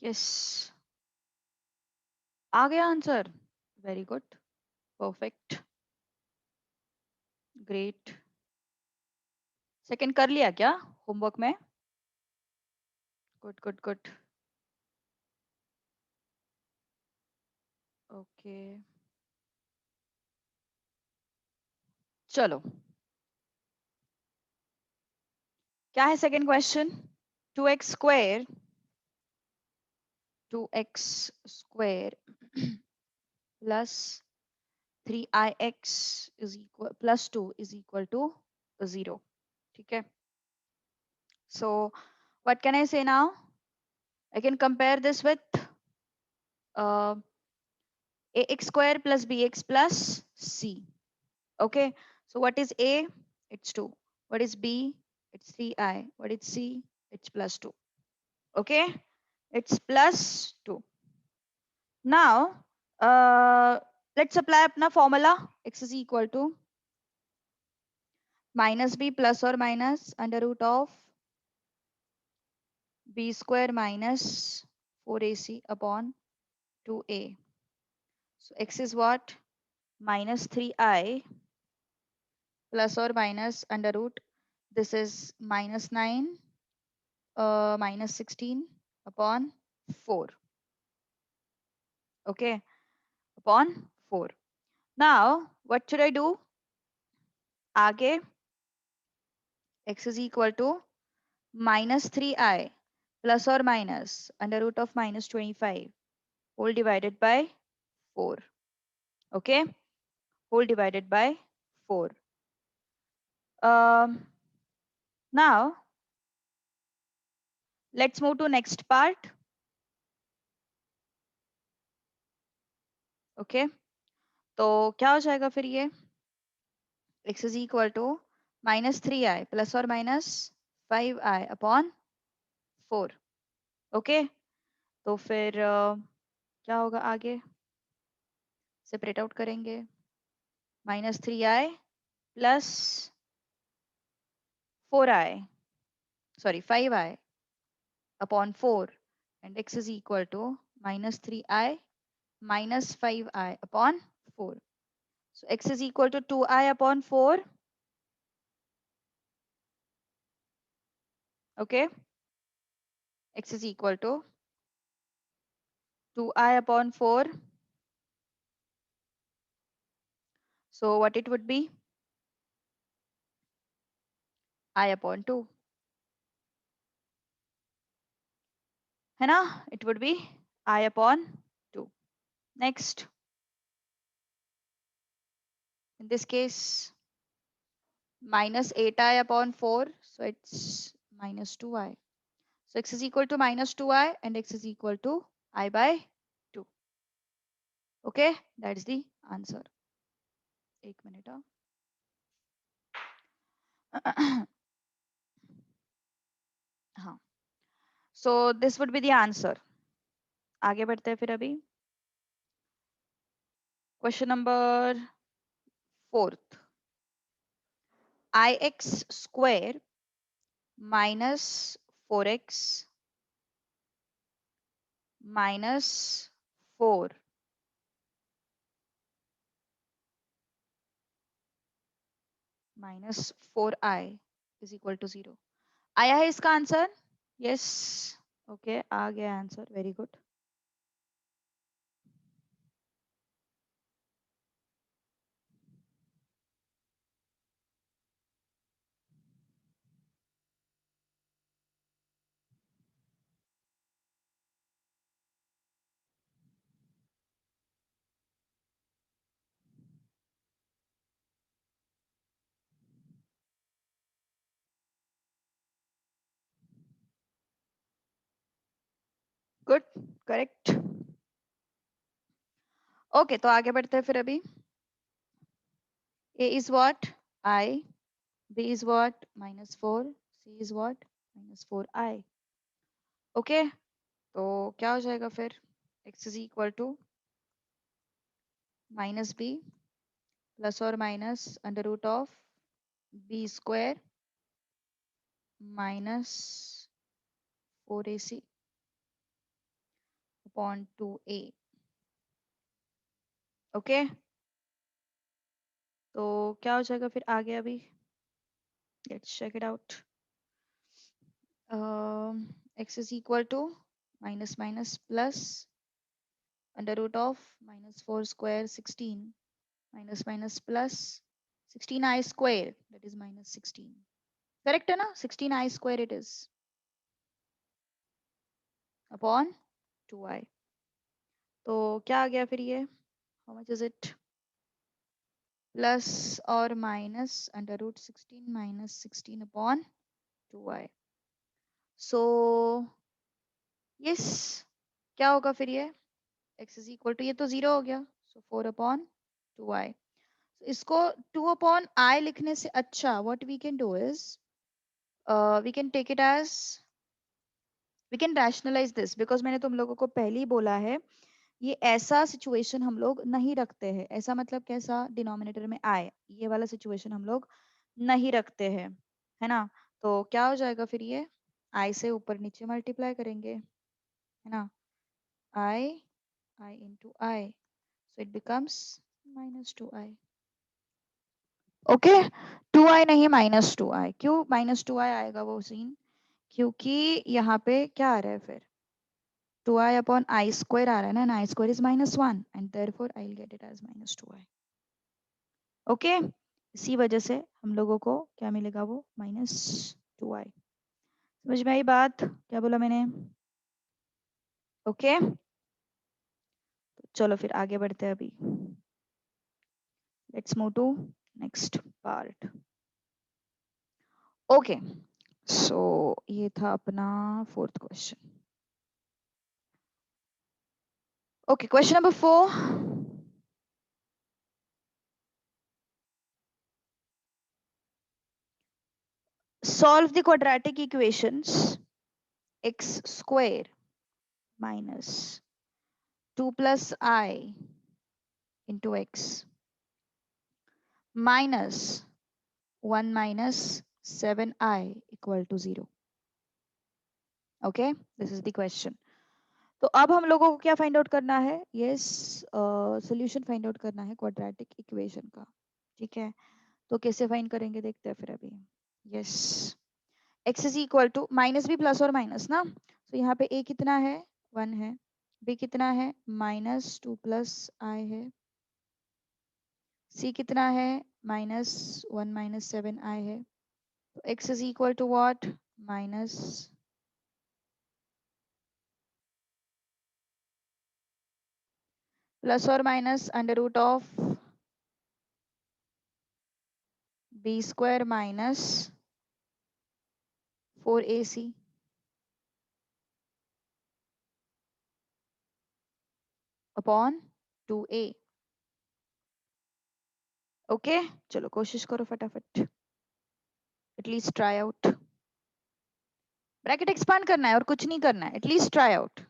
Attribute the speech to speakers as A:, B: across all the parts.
A: Yes, आ गया answer. Very good, perfect, great. Second कर लिया क्या होमवर्क में? Good good good. ओके, चलो, क्या है second question? 2x square plus 3ix is equal plus 2 is equal to 0। ठीक है, so what can I say now? I can compare this with ax square plus bx plus c. Okay, so what is a? It's 2. What is b? It's 3i. What is c? It's plus 2. Okay, it's plus 2. Now, let's apply अपना formula. X is equal to minus b plus or minus under root of b square minus 4ac upon 2a. So x is what? Minus 3i plus or minus under root. This is minus 9 minus 16 upon 4. Okay, upon 4. Now, what should I do? आगे x is equal to minus 3i plus or minus under root of minus 25 whole divided by 4. Okay, whole divided by 4. Um, Now, let's move to next part. Okay, तो क्या हो जाएगा फिर ये? x is equal to minus 3i plus or minus 5i upon 4. Okay, तो फिर क्या होगा आगे? सेपरेट आउट करेंगे। Minus 3i plus 4i, sorry 5i upon 4 and x is equal to minus 3i minus 5i upon 4. So x is equal to 2i upon 4. Okay, x is equal to 2i upon 4. So what it would be? I upon 2 है ना? It would be I upon 2. Next, in this case, minus 8i upon 4. So it's minus 2i. So x is equal to minus 2i and x is equal to I by 2. Okay, that's the answer. एक minute हाँ, so this would be the answer. आगे बढ़ते हैं फिर अभी question number 4th. ix square minus 4x minus 4 minus 4i is equal to 0. आया है इसका आंसर? यस, ओके, आ गया answer, very good. Good, correct. Okay, तो आगे बढ़ते हैं फिर अभी. a is what? I. b is what? minus 4. c is what? minus 4i. Okay, तो क्या हो जाएगा फिर? x is equal to minus b plus or minus under root of b square minus 4ac upon 2a। Okay, तो क्या हो जाएगा फिर आगे अभी? Let's check it out. x is equal to minus minus plus under root of minus 4 square 16 minus minus plus 16i square that is minus 16। Correct है ना? 16i square it is upon 2i। तो क्या आ गया फिर ये? How much is it? Plus और minus under root 16 minus 16 upon 2i। So yes, क्या होगा फिर ये? x इज इक्वल टू, ये तो 0 हो गया, सो 4 अपॉन 2i। इसको 2 अपॉन i लिखने से अच्छा what we can do is we can take it as, we can rationalise this, because मैंने तुम लोगों को पहले ही बोला है ये ऐसा सिचुएशन हम लोग नहीं रखते हैं। ऐसा मतलब कैसा? डिनोमिनेटर में आए, ये वाला सिचुएशन हम लोग नहीं रखते हैं, है ना? तो क्या हो जाएगा फिर ये? आई से ऊपर नीचे मल्टीप्लाई करेंगे, है ना? I i into i, so it becomes minus 2i। Okay, 2i नहीं माइनस 2i। क्यों माइनस 2i आएगा वो सीन? क्योंकि यहाँ पे क्या आ रहा है फिर? 2i अपॉन आई स्क्वायर आ रहा है ना, i square is -1 and therefore I will get it as -2i। Okay, इसी वजह से हम लोगों को क्या मिलेगा? वो -2i। समझ में आई बात? क्या बोला मैंने? ओके, तो चलो फिर आगे बढ़ते हैं अभी। Let's move to next part. Okay, so ये था अपना 4th question. Okay, question number 4। Solve the quadratic equations x square minus 2 plus I into x minus 1 minus 7i equal to 0. Okay, this is the question. तो अब हम लोगों को क्या find out करना है? यस, सॉल्यूशन फाइंड आउट करना है क्वाड्रेटिक इक्वेशन का। ठीक है, तो कैसे फाइंड करेंगे देखते हैं फिर अभी। Yes, x is equal to, minus भी प्लस और माइनस ना, तो यहाँ पे a कितना है? 1 है। b कितना है? -2 प्लस i है। c कितना है? -1 माइनस 7i है। तो x is equal to what? Minus plus और minus under root of b square minus 4ac upon 2a। Okay, चलो कोशिश करो फटाफट, at least try out. Bracket expand करना है और कुछ नहीं करना है, एटलीस्ट ट्राई आउट।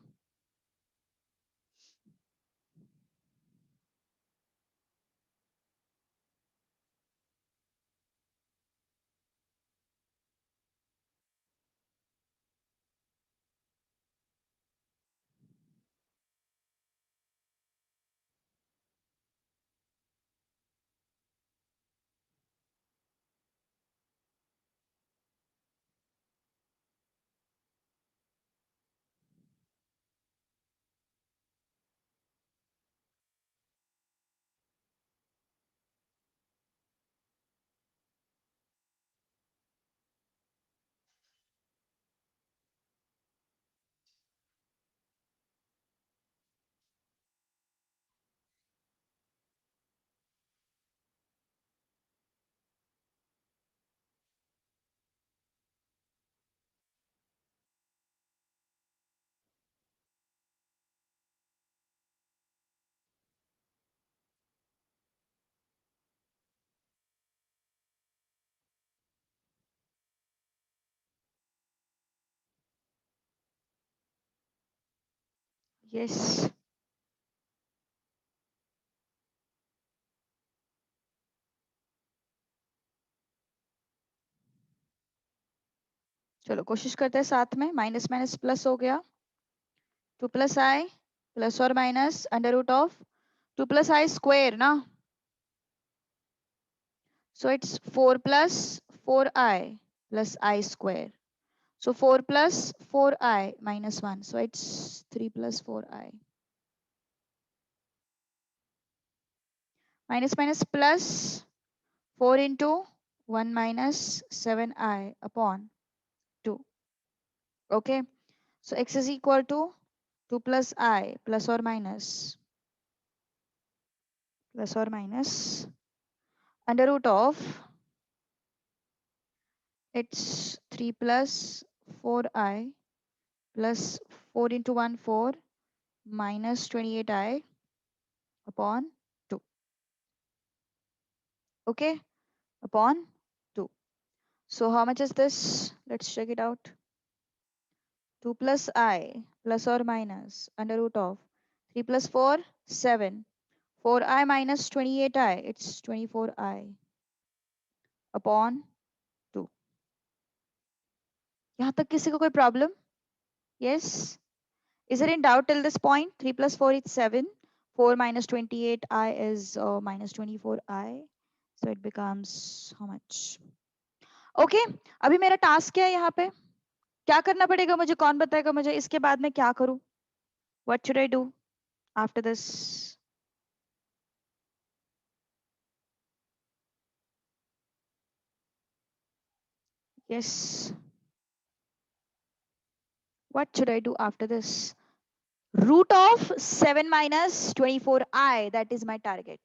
A: यस, चलो कोशिश करते हैं साथ में। माइनस माइनस प्लस हो गया, 2 प्लस i प्लस और minus under root of 2 plus I square ना. So it's 4 plus 4I plus I square. So 4 plus 4I minus 1. So it's 3 plus 4I. Minus minus plus 4 into 1 minus 7I upon 2. Okay. So x is equal to 2 plus I plus or minus under root of it's 3 plus 4I plus 4 into 1 4 minus 28I upon 2. Okay, upon 2. So how much is this? Let's check it out. 2 plus I plus or minus under root of 3 plus 4 7. 4I minus 28I, it's 24I upon 2. यहाँ तक किसी को कोई problem? Yes. Is there any doubt till this point? 3 plus 4 is 7. 4 minus 28I is minus 24I. So it becomes how much? Okay. अभी मेरा task क्या है यहाँ पे? क्या करना पड़ेगा मुझे? कौन बताएगा मुझे इसके बाद मैं क्या करूँ? What should I do after this? Yes. What should I do after this? Root of 7 minus 24I. That is my target.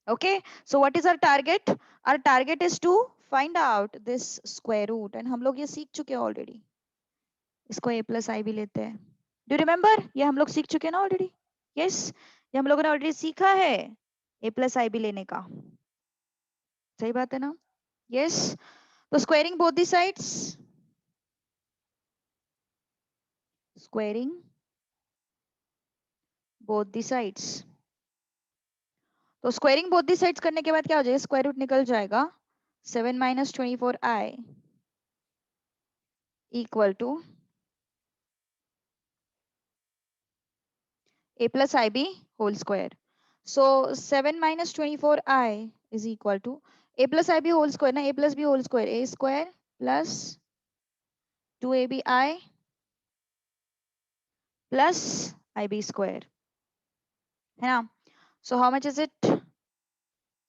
A: Okay. So what is our target? Our target is to find out this square root. And हम लोग ये सीख चुके हैं already. इसको a plus I भी लेते हैं. Do you remember? ये हम लोग सीख चुके हैं ना already? Yes. ये हम लोगों ने already सीखा है a plus I भी लेने का. सही बात है ना? Yes. So squaring both the sides. Squaring both the sides. तो स्क्वायरिंग बोथ दी साइड्स करने के बाद क्या हो जाएगा? स्क्वायर रूट निकल जाएगा 7 minus 24I equal to a plus ib whole square. So 7 minus 24I is equal to a plus ib whole square ना, a plus b whole square, a square plus 2abi plus ib square है ना. So how much is it?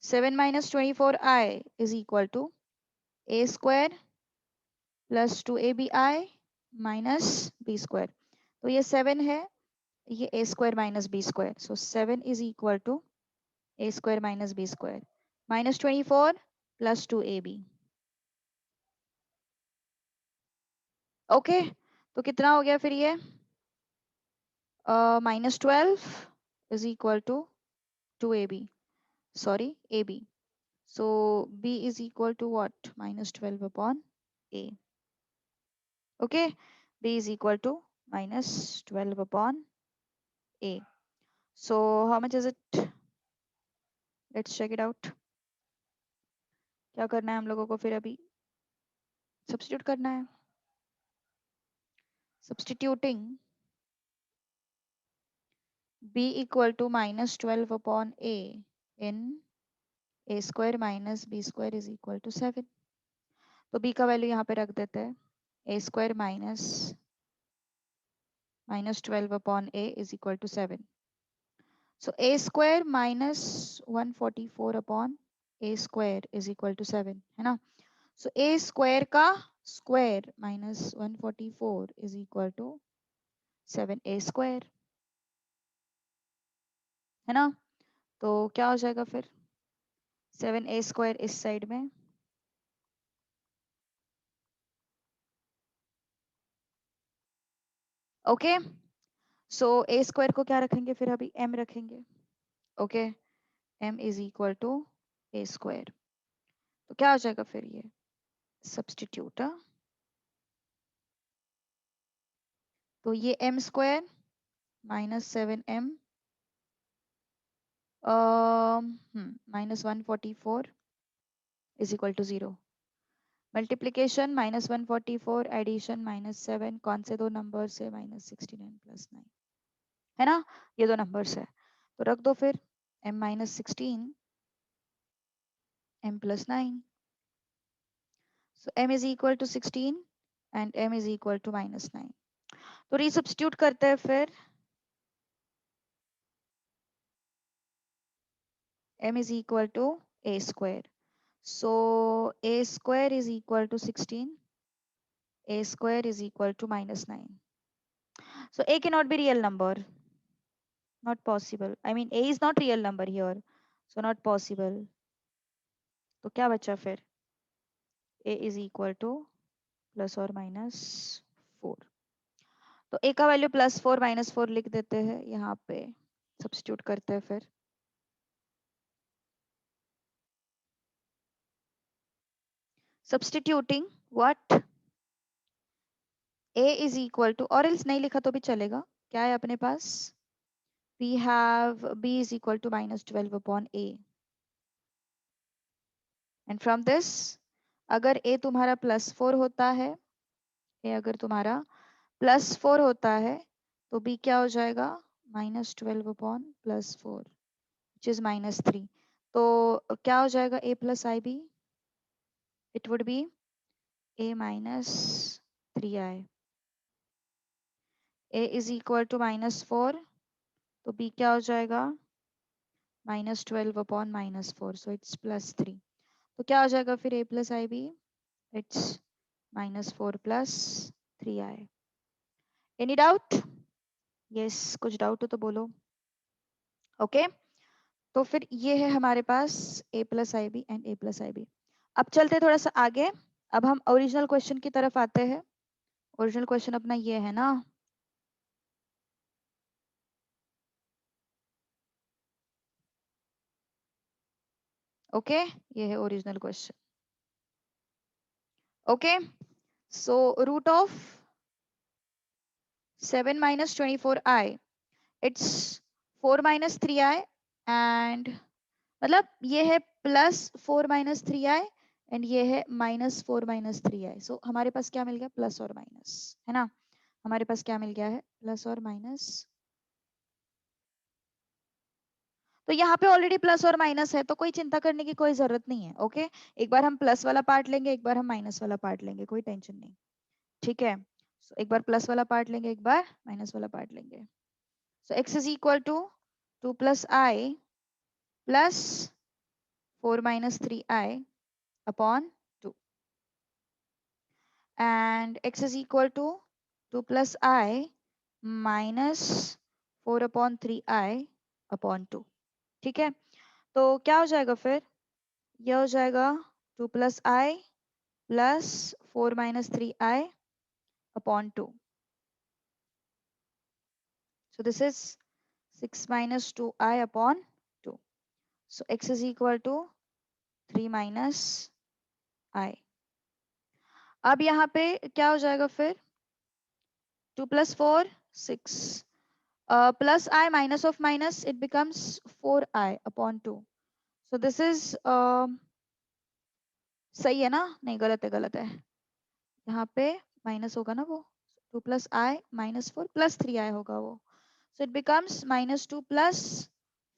A: 7 minus 24I is equal to a square plus 2abi minus b square. तो ये 7 है, ये a square minus b square. So 7 is equal to a square minus b square minus 24 plus 2ab. Okay. तो कितना हो गया फिर ये? minus 12 is equal to 2ab. Sorry, ab. So b is equal to what? Minus 12 upon a. Okay. b is equal to minus 12 upon a. So how much is it? Let's check it out. क्या करना है हम लोगों को फिर? अभी substitute करना है. Substituting b equal to minus 12 upon a in a square minus b square is equal to 7. तो b का वैल्यू यहाँ पे रख देते हैं. a square minus 12 upon a is equal to 7. So a square minus 144 upon a square is equal to 7 है ना. So a square का square minus 144 is equal to 7a square है ना. तो क्या हो जाएगा फिर? 7a square इस साइड में. ओके. सो ए स्क्वायर को क्या रखेंगे फिर? अभी m रखेंगे. Okay. m is equal to a square. तो क्या हो जाएगा फिर? ये सब्सटीट्यूट. तो ये m square minus 7m minus 144 is equal to 0. Multiplication minus 144 addition minus 7. कौन से दो नंबर से? minus 69 plus 9. है ना, ये दो नंबर्स है, तो रख दो फिर m-16 m+9, so m is equal to 16 and m is equal to -9. तो रीसब्स्टिट्यूट करते हैं फिर, m is equal to a square, so a square is equal to 16, a square is equal to -9. So a cannot be real number, not possible. I mean a is not real number here, so not possible. तो क्या बचा फिर, a is equal to +or-4. तो a का value +4 -4 लिख देते हैं यहाँ पे, सब्स्टिट्यूट करते हैं फिर, substituting what, a is equal to, और else नहीं लिखा तो भी चलेगा, क्या है अपने पास, we have b is equal to -12 upon a, and from this अगर a तुम्हारा +4 होता है, a अगर तुम्हारा +4 होता है तो b क्या हो जाएगा, -12 upon +4 which is -3, तो क्या हो जाएगा a plus ib, it would be a minus 3i, a is equal to -4, तो b क्या हो जाएगा, -12 upon -4, so it's +3, तो क्या हो जाएगा फिर a plus ib, it's -4 plus 3i. Any doubt, yes कुछ डाउट हो तो बोलो, ओके okay? तो फिर ये है हमारे पास a plus ib and a plus ib. अब चलते थोड़ा सा आगे, अब हम ओरिजिनल क्वेश्चन की तरफ आते हैं, ओरिजिनल क्वेश्चन अपना ये है ना, ओके ये है original question, okay so root of 7 minus 24i, it's 4 minus 3i, and मतलब ये है +4 - 3i एंड ये है -4 - 3i, सो हमारे पास क्या मिल गया, प्लस और माइनस, है ना, हमारे पास क्या मिल गया है, प्लस और माइनस, तो यहाँ पे ऑलरेडी प्लस और माइनस है तो कोई चिंता करने की कोई जरूरत नहीं है, ओके एक बार हम प्लस वाला पार्ट लेंगे, एक बार हम माइनस वाला पार्ट लेंगे, कोई टेंशन नहीं, ठीक है, सो एक बार प्लस वाला पार्ट लेंगे, एक बार माइनस वाला पार्ट लेंगे, so x is equal to 2 + i plus 4 - 3i upon 2, and x is equal to 2 + i minus 4 upon 3i upon 2, ठीक है, तो क्या हो जाएगा फिर, यह हो जाएगा 2 + i plus 4 - 3i upon 2. So this is 6 - 2i upon 2. So x is equal to 3 minus i. अब यहाँ पे क्या हो जाएगा फिर, 2 + 4 6 plus I minus of minus, it becomes 4i upon 2. So this is सही है ना, नहीं गलत है, गलत है, यहाँ पे माइनस होगा ना वो, 2 + i -4 + 3i होगा वो, so it becomes -2 plus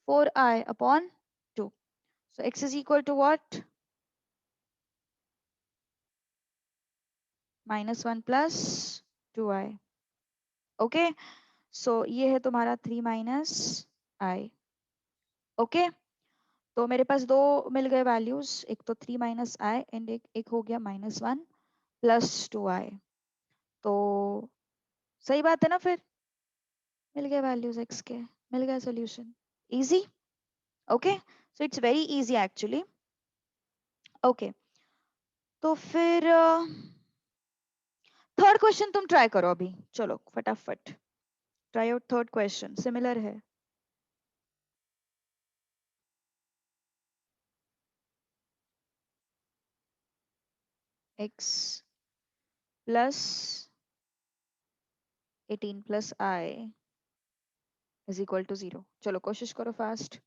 A: 4i upon 2. So x is equal to what, -1 plus 2i, okay so ये है तुम्हारा 3 minus i, ओके तो मेरे पास दो मिल गए वैल्यूज, एक तो 3 - i एंड एक हो गया -1 plus 2i, तो सही बात है ना, फिर मिल गए वैल्यूज x के, मिल गया solution, easy, okay so it's very easy actually, okay तो फिर थर्ड क्वेश्चन तुम ट्राई करो अभी, चलो फटाफट try out third question, similar है, x plus 18 plus i is equal to 0, चलो कोशिश करो fast,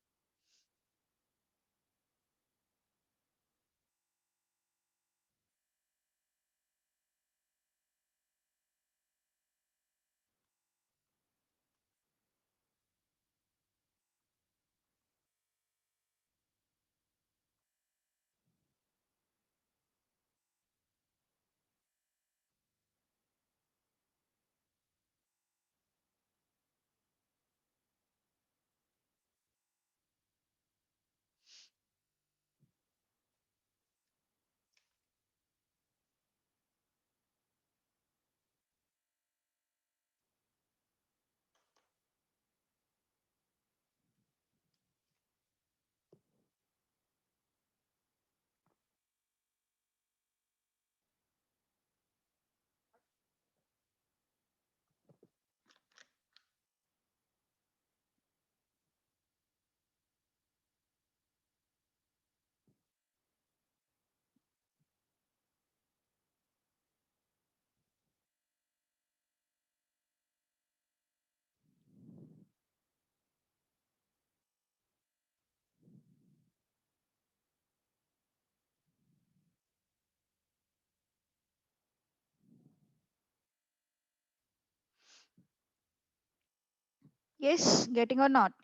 A: Yes, getting or not?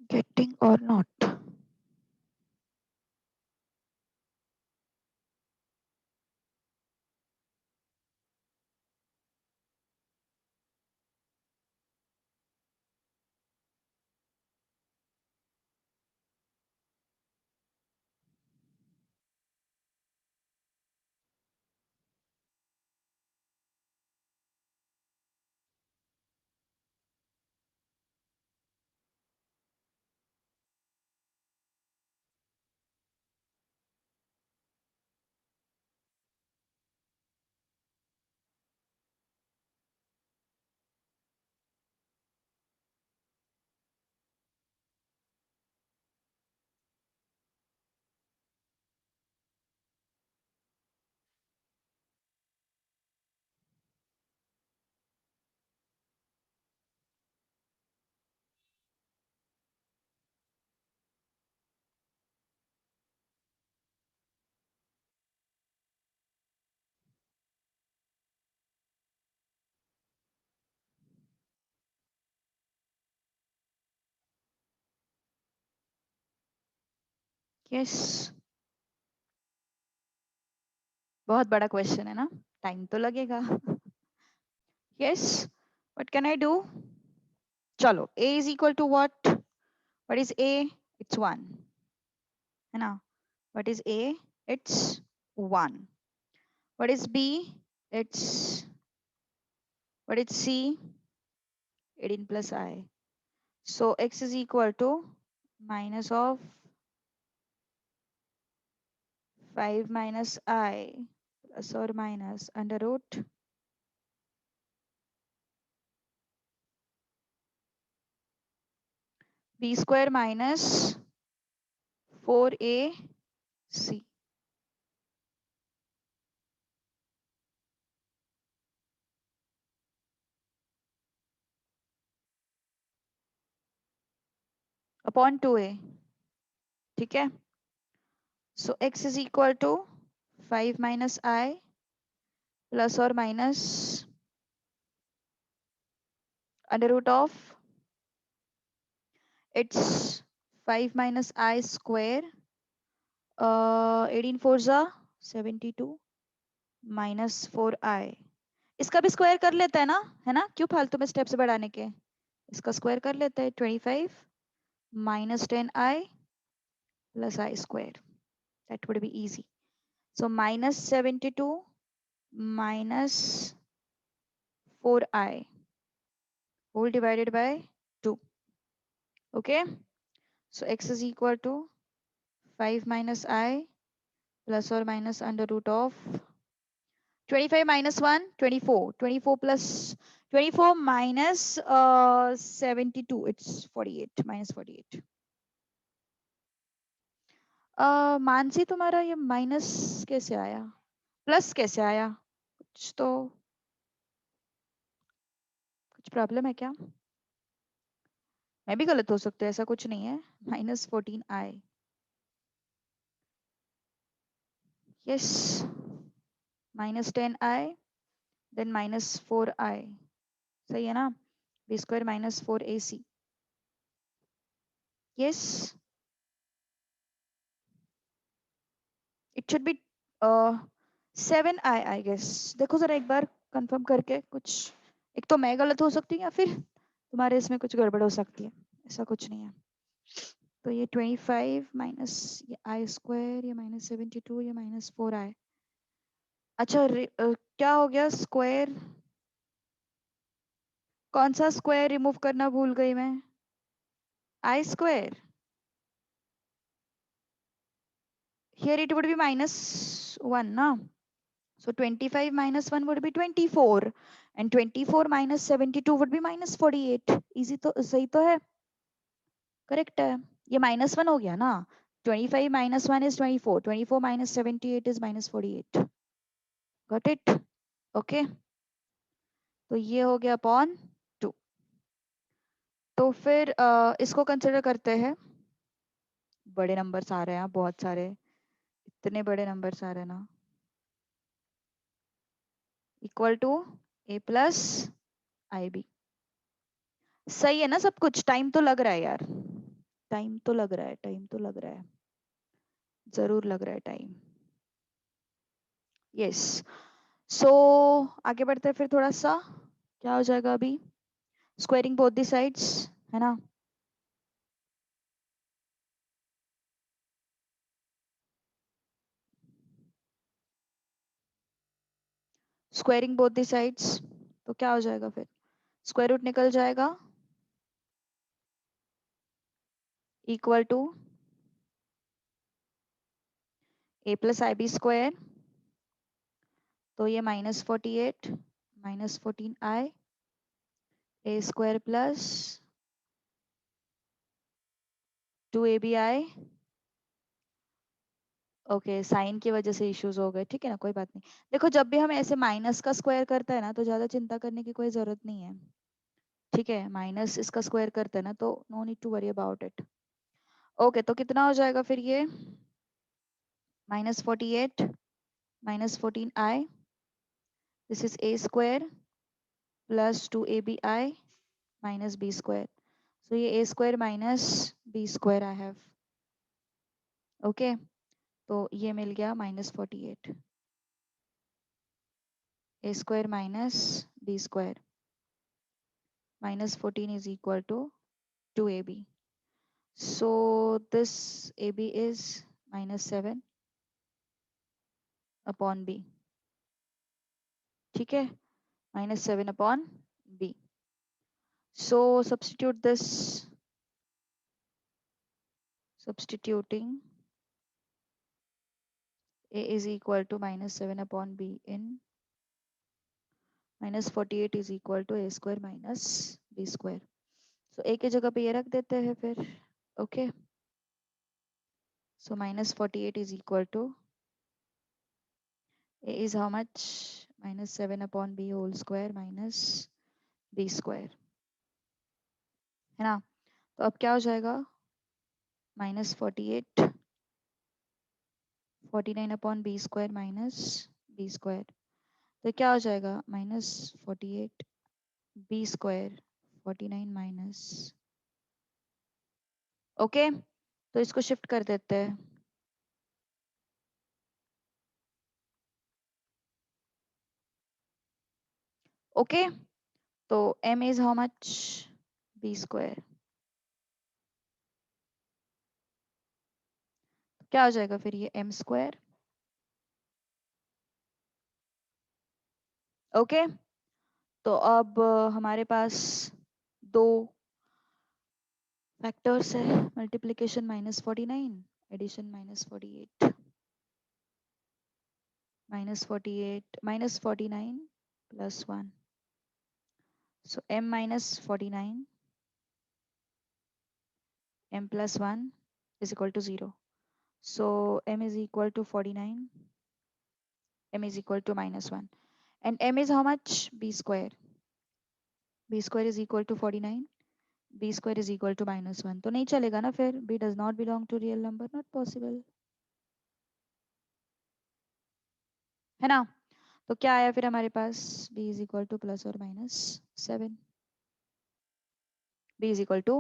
A: Getting or not? Yes. बहुत बड़ा क्वेश्चन है ना, टाइम तो लगेगा. Yes. What can I do? चलो, a is equal to what? What is a? It's 1. है ना? What is a? It's 1. What is b? It's, what is c? 18 plus I. So x is equal to minus of 5 minus I plus or minus under root b square minus 4ac upon 2a. ठीक है? So x is equal to 5 minus I plus or minus under root of, it's 5 minus I square, 18 4 72 minus 4i. इसका भी square कर लेता है ना, है ना? क्यों फालतू में स्टेप्स बढ़ाने के, इसका स्क्वायर कर लेता है. 25 minus 10i plus I square. That would be easy. So minus 72 minus 4i whole divided by 2. Okay. So x is equal to 5 minus I plus or minus under root of 25 minus 1, 24. 24 plus 24 minus 72. It's 48. Minus 48. Mansi, तुम्हारा ये minus कैसे आया, plus कैसे आया? कुछ तो, कुछ problem है क्या? मैं भी गलत हो सकता है, ऐसा कुछ नहीं है. -14i. Yes. -10i then -4i. सही है ना? b square minus 4ac. Yes. It should be 7i I guess. देखो जरा एक बार कंफर्म करके. कुछ, एक तो मैं गलत हो सकती हूँ या फिर तुम्हारे इसमें कुछ गड़बड़ हो सकती है. ऐसा कुछ नहीं है. तो ये 25 माइनस ये आई स्क्वायर, ये -72, ये -4i. अच्छा, क्या हो गया स्क्वायर? कौन सा स्क्वायर रिमूव करना भूल गई मैं? I square. Here it would be -1 ना. So 25 minus 1 would be 24 and 24 minus 72 would be -48. Easy तो, सही तो है, करेक्ट है. ये -1 हो गया ना. 25 minus 1 is 24. 24 minus 78 is -48. Got it? Okay. तो ये हो गया अपॉन 2. तो फिर इसको कंसिडर करते हैं. बड़े नंबर्स आ रहे हैं, बहुत सारे, इतने बड़े नंबर्स आ रहे हैं ना. Equal to a plus i b. सही है ना सब कुछ? टाइम तो लग रहा है यार, टाइम तो लग रहा है, टाइम तो लग रहा है, जरूर लग रहा है टाइम। यस। सो आगे बढ़ते हैं फिर थोड़ा सा। क्या हो जाएगा अभी? स्क्वायरिंग बोथ द साइड्स, है ना? स्क्वायरिंग बोथ द साइड्स, तो क्या हो जाएगा फिर? स्क्वायर रूट निकल जाएगा, equal to a plus i b square. तो ये -48 -14i a square plus 2abi। Okay, sign की वजह से इश्यूज हो गए, ठीक है ना, कोई बात नहीं। देखो जब भी हम ऐसे माइनस का स्क्वायर करते हैं ना, तो ज्यादा चिंता करने की कोई जरूरत नहीं है, ठीक है? माइनस इसका स्क्वायर करते हैं ना, तो no need to worry about it. Okay, तो कितना हो जाएगा फिर ये? -48 -14i, this is a square plus 2abi minus b square. सो ये a square minus b square I have. Okay, तो ये मिल गया -48 a square minus b square -14 is equal to 2ab. So this ab is -7 upon b, ठीक है? -7 upon b. So substitute this, substituting a is equal to -7 upon b in -48 is equal to a square minus b square. So a की जगह पे ये रख देते हैं फिर। Okay, so -48 is equal to a is how much? -7 upon b whole square minus b square, है ना? तो अब क्या हो जाएगा? -48 49 upon b square minus b square. तो क्या हो जाएगा? -48 बी स्क्वायर 49 माइनस। ओके, तो इसको शिफ्ट कर देते हैं। ओके, तो m is how much? B square. क्या हो जाएगा फिर ये? m square. ओके, तो अब हमारे पास दो फैक्टर्स है, multiplication -49, addition -48, -48 -49 plus 1। So m minus 49, m plus 1 is equal to 0. So m is equal to 49, m is equal to -1. And m is how much? B square. B square is equal to 49, b square is equal to -1. तो नहीं चलेगा ना फिर? b does not belong to real number, not possible, है ना? तो क्या आया फिर हमारे पास? b is equal to +or -7. b is equal to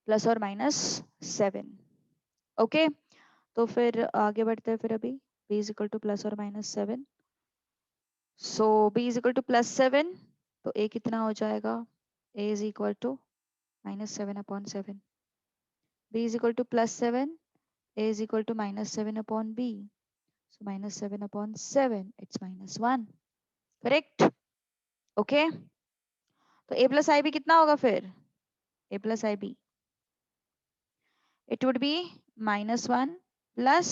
A: +or -7. Okay, तो फिर आगे बढ़ते हैं फिर अभी। b is equal to +or -7. So b is equal to +7, तो a कितना हो जाएगा? a is equal to -7 upon 7। b is equal to +7, a is equal to -7 upon b, so -7 upon 7, it's -1, correct? Okay, तो a plus i b कितना होगा फिर? a plus i b, it would be -1 plus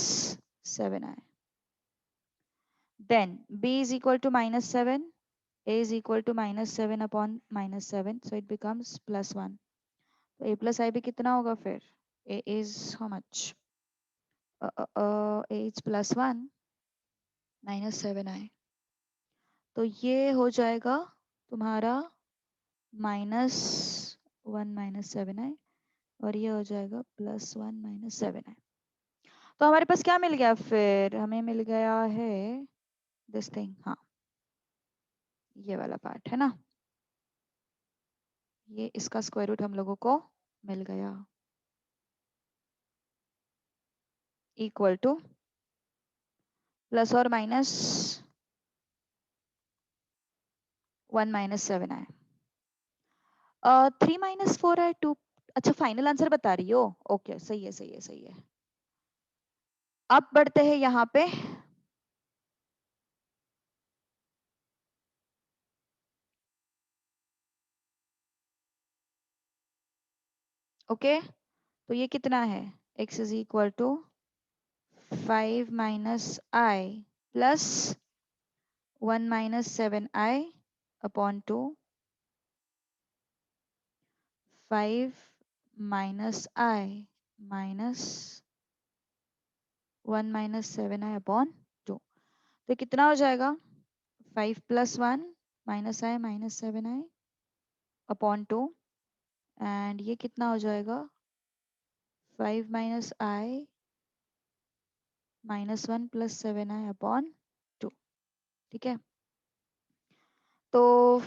A: 7i. Then b is equal to -7, a is equal to -7 upon -7, so it becomes +1. तो a plus ib कितना होगा फिर? a is how much? a is +1 -7i. तो ये हो जाएगा तुम्हारा -1 -7i, और ये हो जाएगा +1 -7i। तो हमारे पास क्या मिल गया फिर? हमें मिल गया है दिस थिंग, हाँ। ये वाला पार्ट है ना, ये इसका स्क्वायर रूट हम लोगों को मिल गया, इक्वल टू प्लस और माइनस 1 - 7i। 3 - 4i 2। अच्छा फाइनल आंसर बता रही हो, ओके सही है सही है सही है। अब बढ़ते हैं यहाँ पे, ओके तो ये कितना है, x is equal to 5 - i plus 1 - 7i/2, 5 - i minus 1 - 7i/2, तो कितना हो जाएगा, 5 + 1 - i - 7i/2, एंड ये कितना हो जाएगा, 5 - i -1 + 7i/2, ठीक है। तो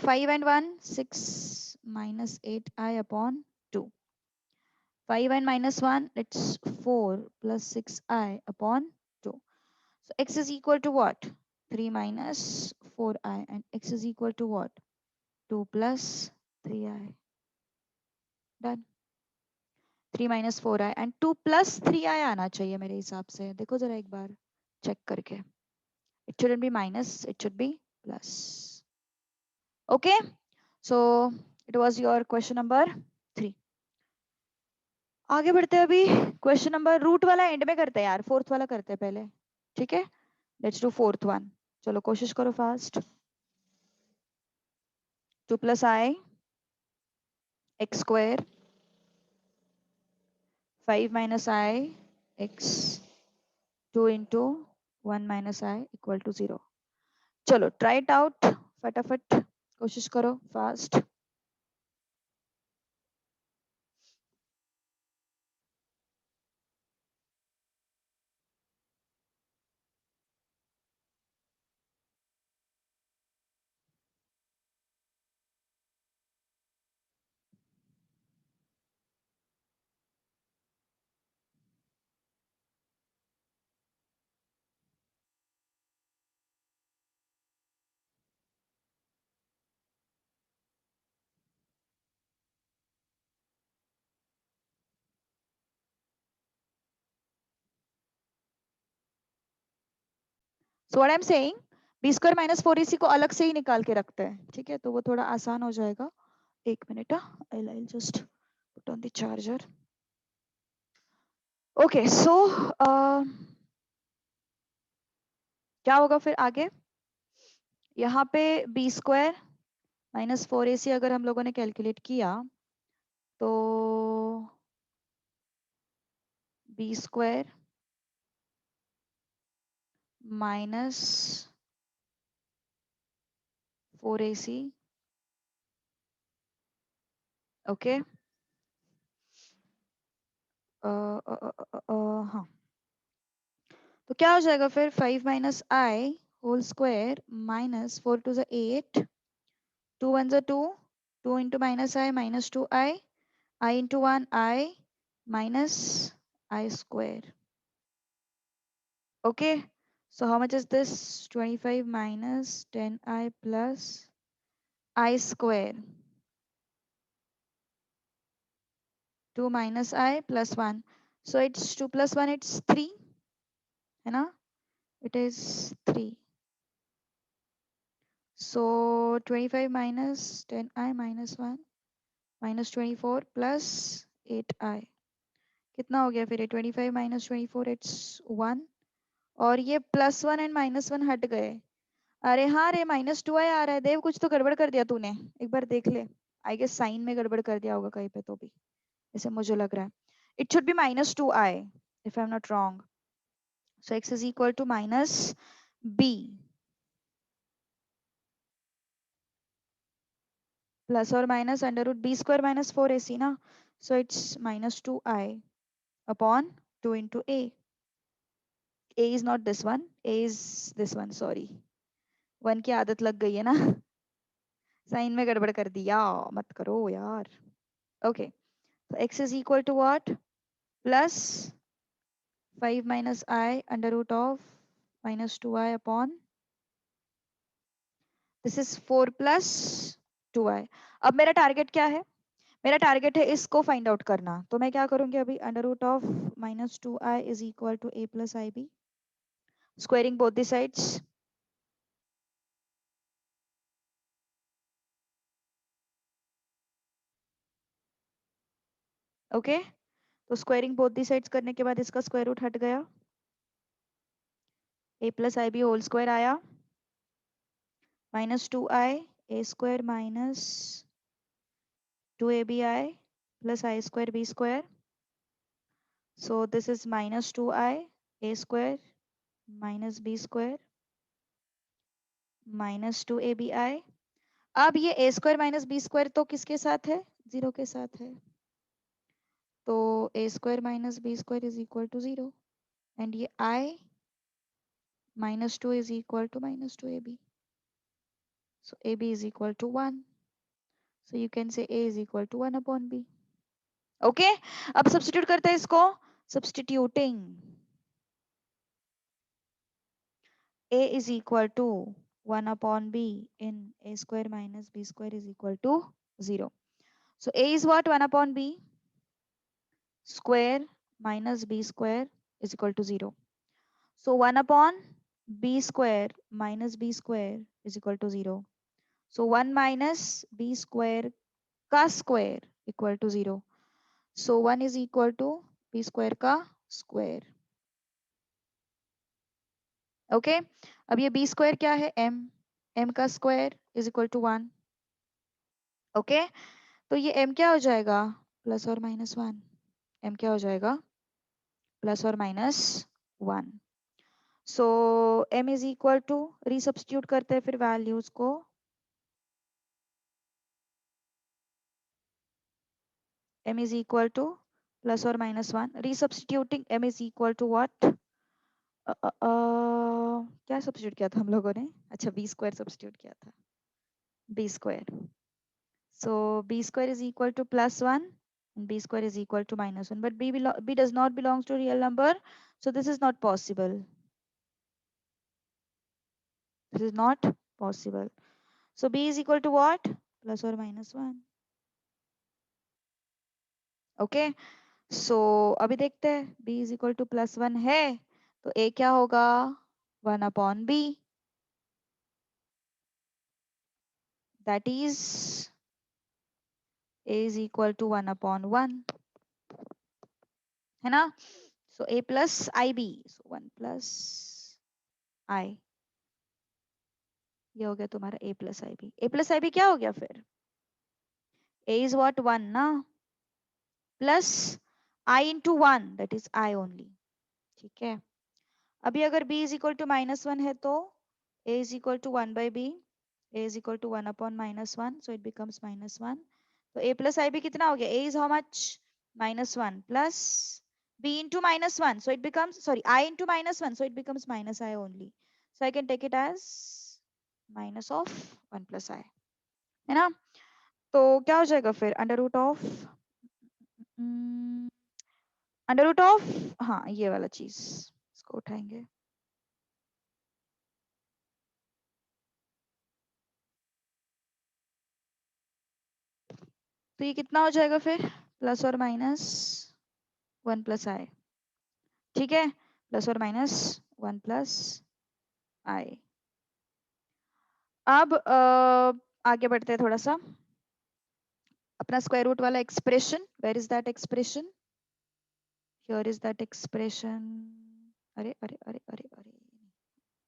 A: 5 and 1 6 - 8i/2, 5 and -1 it's 4 + 6i/2, so x is equal to what, 3 - 4i, and x is equal to what, 2 + 3i, done. 3 - 4i and 2 + 3i आना चाहिए मेरे हिसाब से, देखो जरा एक बार चेक करके, it shouldn't be minus, it should be plus, okay, so it was your question number 3। आगे बढ़ते हैं अभी, क्वेश्चन नंबर, रूट वाला एंड में करते हैं यार, फोर्थ वाला करते हैं पहले, ठीक है, लेट्स डू फोर्थ वन, चलो कोशिश करो fast. 2 + i x square 5 - i x 2 into 1 - i equal to 0। चलो ट्राई इट आउट, फटाफट कोशिश करो fast. So what I am saying, b square minus 4ac को अलग से ही निकाल के रखते हैं, ठीक है, तो वो थोड़ा आसान हो जाएगा। एक minute, I just put on the charger. Okay so क्या होगा फिर आगे, यहाँ पे बी स्क्वायर माइनस 4ac अगर हम लोगों ने कैलकुलेट किया तो B square minus 4ac, okay, हाँ, तो क्या हो जाएगा फिर, 5 - i whole square minus 4 × 2 = 8, 2 × 1 = 2, 2 into -i -2i, I into 1 I minus I square. Okay, so how much is this? 25 minus 10i plus I square. 2 minus I plus 1. So it's 2 plus 1, it's 3. You know, it is 3. So 25 minus 10i minus 1 minus 24 plus 8i. कितना हो गया फिर ये, 25 minus 24 it's 1, और ये +1 and -1 हट गए। अरे हाँ रे, -2i आ रहा है, देव कुछ तो गड़बड़ कर दिया तूने, एक बार देख ले, आई गेस साइन में गड़बड़ कर दिया होगा कहीं पे, तो भी ऐसे मुझे लग रहा है। It should be -2i if I am not wrong, so x is equal to -b plus और माइनस √b² - 4ac ना, so it's -2i upon 2 into a is not this one, a is this one, sorry, 1 की आदत लग गई है ना sign में गड़बड़ कर दिया, मत करो यार। ओके, तो x is equal to what, plus 5 minus i under root of minus 2i upon, this is 4 plus 2i। अब मेरा टारगेट क्या है, मेरा टारगेट है इसको फाइंड आउट करना, तो मैं क्या करूंगी अभी, under root of minus 2i is equal to a plus i b, squaring both the sides. Okay, तो स्क्वायरिंग बोथ दी साइड्स करने के बाद इसका स्क्वायर रूट हट गया, a plus i b whole square आया, minus 2i a square minus 2abi plus i square b square, so this is minus 2i a square minus b square minus 2abi। अब ये a square minus b square तो किसके साथ है, zero के साथ है, तो a square minus b square is equal to zero, and ये i minus 2 is equal to minus 2ab. So ab is equal to 1. So you can say a is equal to 1 upon b. Okay? अब substitute करते हैं इसको. Substituting. A is equal to 1 upon b in a square minus b square is equal to 0. So a is what? 1 upon b square minus b square is equal to 0. So 1 upon b square minus b square is equal to 0. So 1 minus b square का square equal to 0. So 1 is equal to b square का square. Okay, अब ये b square क्या है, m का square is equal to 1. Okay, तो ये m क्या हो जाएगा, प्लस और माइनस 1. m क्या हो जाएगा, प्लस और minus 1. So m is equal to, resubstitute करते हैं फिर वैल्यूज को, m is equal to plus और minus 1. Resubstituting m is equal to what, क्या सब्स्टिट्यूट किया था हम लोगों ने, अच्छा बी स्क्वायर सब्स्टिट्यूट किया था, b square. So b square is equal to plus 1 and b square is equal to minus 1, but b does not belongs to real number, so this is not possible, this is not possible. So b is equal to what, plus or minus 1. okay, so अभी देखते हैं, b is equal to plus 1 है तो a क्या होगा, 1 upon b, that is a is equal to 1 upon 1, है ना. So a plus i b, so 1 plus i, ये हो गया तुम्हारा a plus i b. a plus i b क्या हो गया फिर, a इज व्हाट 1 ना, plus i into 1 that is i only. ठीक है, अभी अगर b is equal to minus 1 है तो a is equal to 1 by b, a is equal to 1 upon minus 1, so it becomes minus 1. तो a plus i b कितना हो गया, a is how much, minus 1 plus b into minus 1, so it becomes, sorry, I into minus 1, so it becomes minus I only. So I can take it as minus of 1 plus I, है ना. तो क्या हो जाएगा फिर, under root of, हाँ ये वाला चीज, इसको उठाएंगे. तो ये कितना हो जाएगा फिर, प्लस और माइनस 1 प्लस आई. ठीक है, प्लस और माइनस 1 प्लस आई. अब आगे बढ़ते हैं थोड़ा सा, अपना स्क्वायर रूट वाला expression, where is that expression, here is that expression. अरे अरे अरे अरे अरे,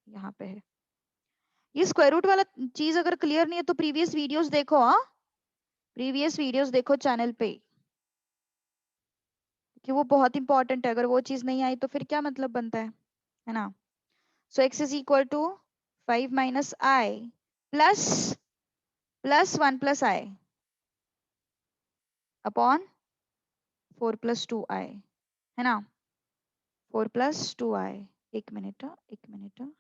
A: यहाँ पे है. ये स्क्वायर रूट वाला चीज अगर क्लियर नहीं है तो प्रीवियस वीडियोस देखो, हाँ प्रीवियस वीडियोस देखो चैनल पे, कि वो बहुत इंपॉर्टेंट है. अगर वो चीज नहीं आई तो फिर क्या मतलब बनता है ना. So x is equal to 5 minus i plus plus 1 plus i upon 4 plus 2 i, है ना. 4 प्लस 2 आई, एक मिनट, एक मिनट,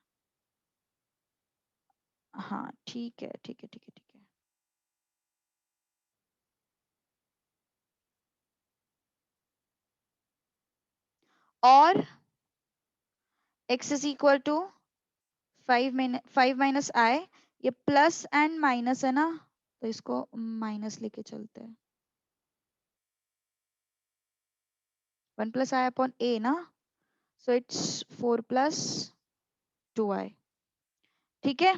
A: हाँ ठीक है ठीक है ठीक है ठीक है. और x is equal to 5 - i, ये प्लस एंड माइनस है ना, तो इसको माइनस लेके चलते हैं। 1 + i अपॉन a ना, सो इट्स 4 + 2i। ठीक है,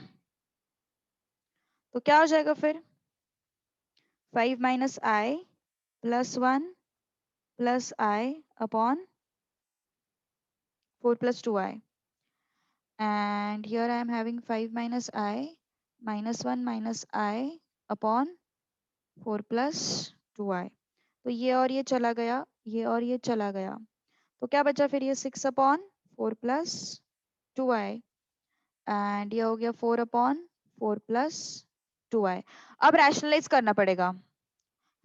A: तो क्या हो जाएगा फिर? 5 - i + 1 + i upon 4 + 2i, and here I am having 5 - i minus 1 minus i upon 4 + 2i। तो ये और ये चला गया, ये और ये चला गया, तो क्या बचा फिर? ये 6 अपॉन 4 + 2i, एंड ये हो गया 4 अपॉन 4 + 2i। अब रैशनलाइज करना पड़ेगा,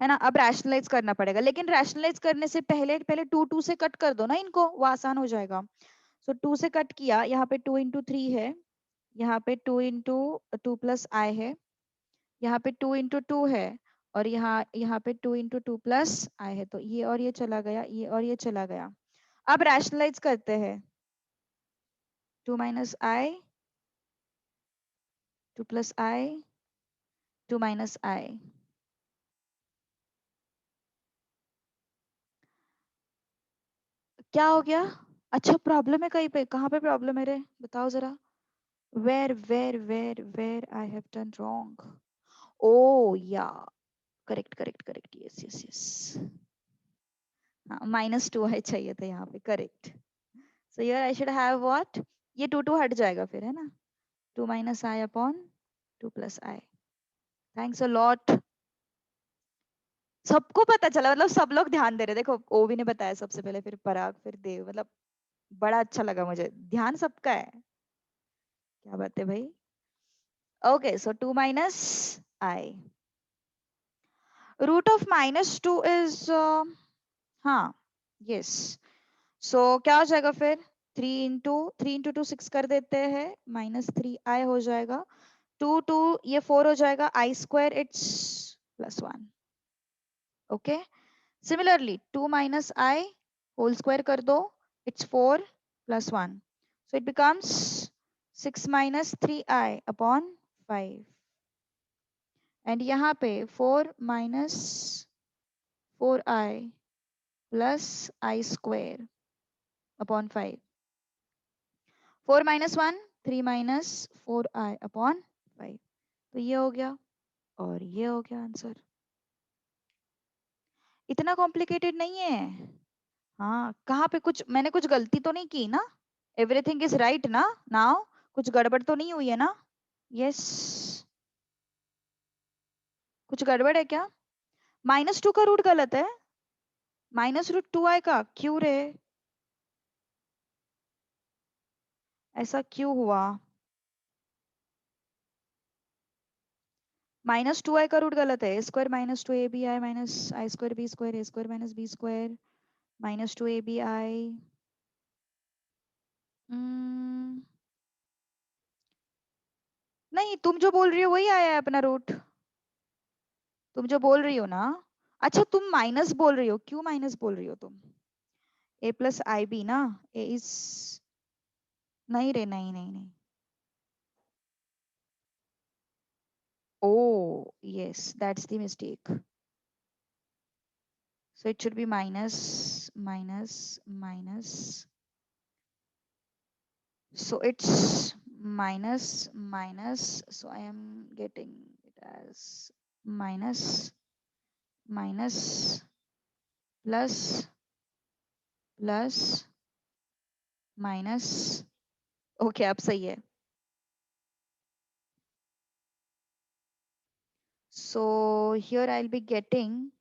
A: है ना, अब रैशनलाइज करना पड़ेगा, लेकिन रैशनलाइज करने से पहले पहले 2 से कट कर दो ना इनको, वो आसान हो जाएगा। सो 2 से कट किया, यहाँ पे 2 × 3 है, यहाँ पे 2 × 2 + i है, यहाँ पे 2 × 2 है, और यहाँ पे 2 × 2 + i है, तो ये और ये चला गया, ये और ये चला गया। अब रैशनलाइज करते हैं, 2 - i, 2 + i, 2 - i। क्या हो गया? अच्छा, प्रॉब्लम है कहीं पे? कहाँ पे प्रॉब्लम है रे, बताओ जरा। Where I have done wrong? Oh yeah, correct, yes. हाँ, -2i चाहिए था यहाँ पे, correct. So here I should have what? ये 2 हट जाएगा फिर, है ना, 2 - i upon 2 + i। Thanks a lot. सबको पता चला, मतलब सब लोग ध्यान दे रहे। देखो, ओवी ने बताया सबसे पहले, फिर पराग, फिर देव, मतलब बड़ा अच्छा लगा मुझे, ध्यान सबका है। क्या बात है भाई। Okay, so 2 - i, root of -2 is, हाँ, यस। सो क्या हो जाएगा फिर? 3 × 2 6 कर देते हैं, -3i हो जाएगा, 2 ये 4 हो जाएगा, i², it's +1। Okay, similarly 2 - i whole square कर दो, it's 4 + 1, so it becomes 6 - 3i upon 5, and यहाँ पे 4 - 4i + i² upon 5, 4 - 1 3 - 4i upon 5, तो ये हो गया और ये हो गया आंसर। इतना कॉम्प्लिकेटेड नहीं है। हाँ, कहाँ पे कुछ मैंने कुछ गलती तो नहीं की ना? एवरीथिंग इज राइट ना? नाउ कुछ गड़बड़ तो नहीं हुई है ना? यस, कुछ गड़बड़ है क्या? -2 का रूट गलत है, -√2i का क्यों रे? ऐसा क्यों हुआ? -2i का रूट गलत है, a² - 2abi - i² b² a² - b² -2abi। नहीं, तुम जो बोल रही हो वही आया है अपना रूट, तुम जो बोल रही हो ना। अच्छा, तुम माइनस बोल रही हो, क्यों माइनस बोल रही हो तुम? a + ib ना, a इज, नहीं रे, नहीं। Oh, yes, that's the mistake. So it should be minus. So it's minus. So I am getting it as minus plus minus. Okay, अब सही है. So here I'll be getting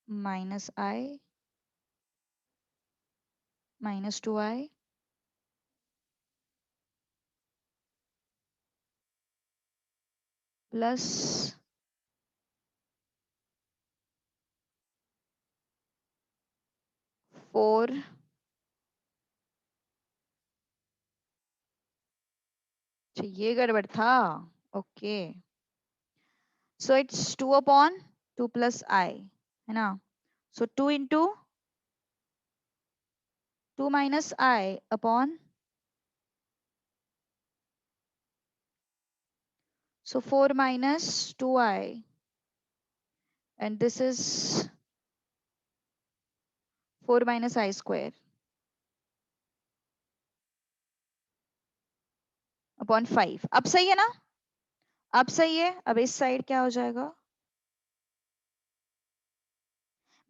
A: -i -2i plus 4. अच्छा, ये गड़बड़ था. Okay, so it's 2 upon 2 + i, है ना. So 2 into 2 minus I upon, so 4 minus 2I, and this is 4 minus I square upon 5. अब सही है ना? अब सही है. अब इस साइड क्या हो जाएगा?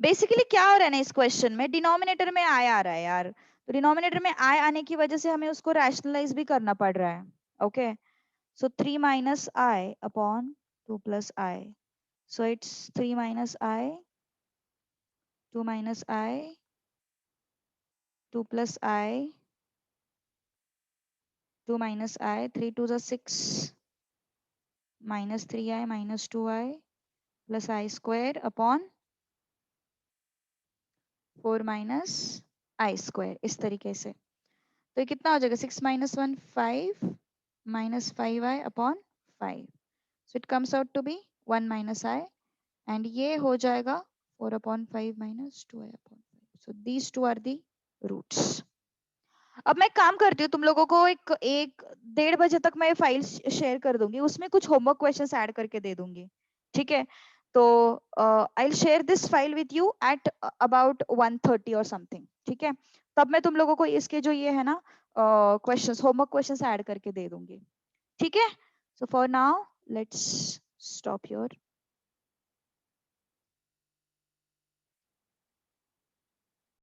A: बेसिकली क्या हो रहा है ना इस क्वेश्चन में, डिनोमिनेटर में आई आ रहा है यार. तो डिनोमिनेटर में आई आने की वजह से हमें उसको रैशनलाइज भी करना पड़ रहा है. Okay, so 3 minus I upon 2 plus I. So it's 3 minus I, 2 minus I, 2 plus I, 2 minus I, 3 2 is 6, minus 3I minus 2I plus I square upon 4 minus I square. इस तरीके से. तो ये कितना हो जाएगा? 6 minus 1 5 minus 5I upon 5. So it comes out to be 1 minus I, and ये हो जाएगा 4 upon 5 minus 2I upon 5. So these two are the roots. अब मैं काम करती हूँ, तुम लोगों को एक 1-1:30 तक मैं फाइल शेयर कर दूंगी, उसमें कुछ होमवर्क क्वेश्चंस ऐड करके दे दूंगी. ठीक है? तो I will share this file with you at about 1:30 और समथिंग. ठीक है? तब मैं तुम लोगों को इसके जो ये है ना क्वेश्चंस, होमवर्क क्वेश्चंस ऐड करके दे दूंगी. ठीक है? So for now let's stop your